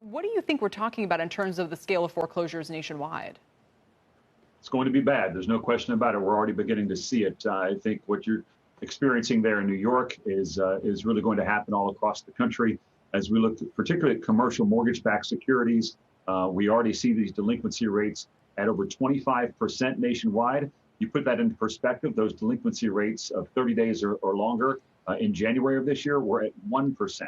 What do you think we're talking about in terms of the scale of foreclosures nationwide? It's going to be bad. There's no question about it. We're already beginning to see it. I think what you're experiencing there in New York is really going to happen all across the country. As we look particularly at commercial mortgage-backed securities, we already see these delinquency rates at over 25% nationwide. You put that into perspective, those delinquency rates of 30 days or longer in January of this year were at 1%.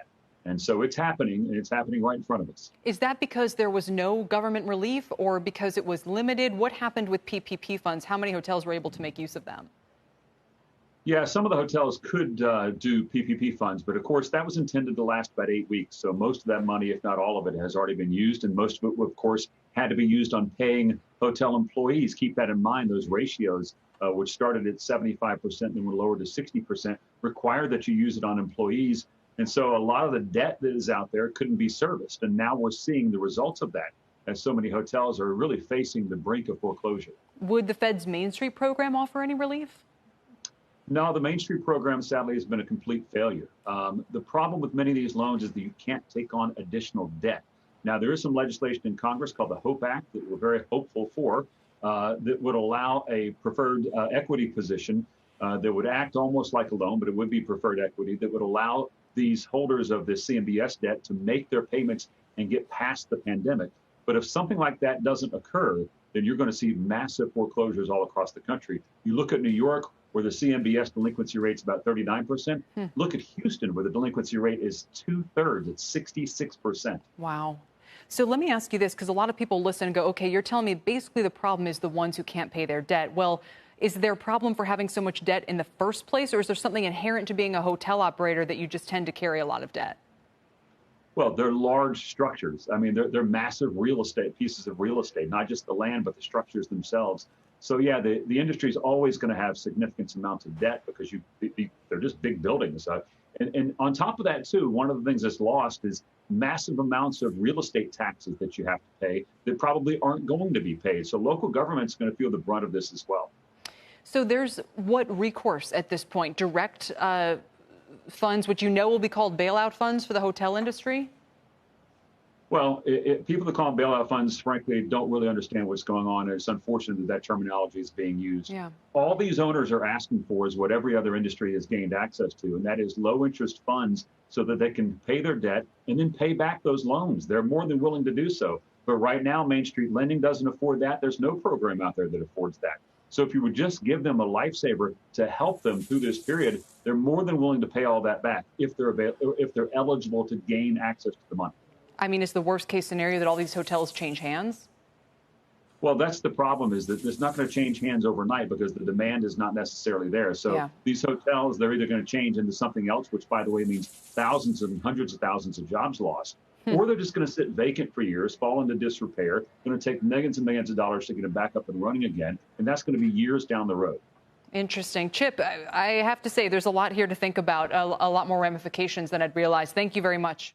And so it's happening, and it's happening right in front of us. Is that because there was no government relief or because it was limited? What happened with PPP funds? How many hotels were able to make use of them? Yeah, some of the hotels could do PPP funds, but of course that was intended to last about 8 weeks. So most of that money, if not all of it, has already been used. And most of it, of course, had to be used on paying hotel employees. Keep that in mind. Those ratios, which started at 75% and were lowered to 60%, require that you use it on employees. And so a lot of the debt that is out there couldn't be serviced. And now we're seeing the results of that as so many hotels are really facing the brink of foreclosure. Would the Fed's Main Street program offer any relief? No, the Main Street program, sadly, has been a complete failure. The problem with many of these loans is that you can't take on additional debt. Now, there is some legislation in Congress called the HOPE Act that we're very hopeful for that would allow a preferred equity position that would act almost like a loan, but it would be preferred equity that would allow these holders of the CMBS debt to make their payments and get past the pandemic. But if something like that doesn't occur, then you're going to see massive foreclosures all across the country. You look at New York, where the CMBS delinquency rate is about 39%. Look at Houston, where the delinquency rate is 2/3. It's 66%. Wow. So let me ask you this, because a lot of people listen and go, okay, you're telling me basically the problem is the ones who can't pay their debt. Well, is there a problem for having so much debt in the first place, or is there something inherent to being a hotel operator that you just tend to carry a lot of debt? Well, they're large structures. I mean, they're massive real estate, pieces of real estate, not just the land, but the structures themselves. So, yeah, the industry is always going to have significant amounts of debt because they're just big buildings. And on top of that, too, one of the things that's lost is massive amounts of real estate taxes that you have to pay that probably aren't going to be paid. So local government's going to feel the brunt of this as well. So there's what recourse at this point? Direct funds, which you know will be called bailout funds for the hotel industry? Well, people that call them bailout funds, frankly, don't really understand what's going on. It's unfortunate that terminology is being used. Yeah. All these owners are asking for is what every other industry has gained access to, and that is low interest funds so that they can pay their debt and then pay back those loans. They're more than willing to do so. But right now, Main Street Lending doesn't afford that. There's no program out there that affords that. So if you would just give them a lifesaver to help them through this period, they're more than willing to pay all that back if they're eligible to gain access to the money. I mean, is the worst case scenario that all these hotels change hands? Well, that's the problem, is that it's not going to change hands overnight because the demand is not necessarily there. So These hotels, they're either going to change into something else, which, by the way, means thousands and hundreds of thousands of jobs lost, or they're just going to sit vacant for years, fall into disrepair, going to take millions and millions of dollars to get them back up and running again, and that's going to be years down the road. Interesting. Chip, I have to say there's a lot here to think about, a lot more ramifications than I'd realized. Thank you very much.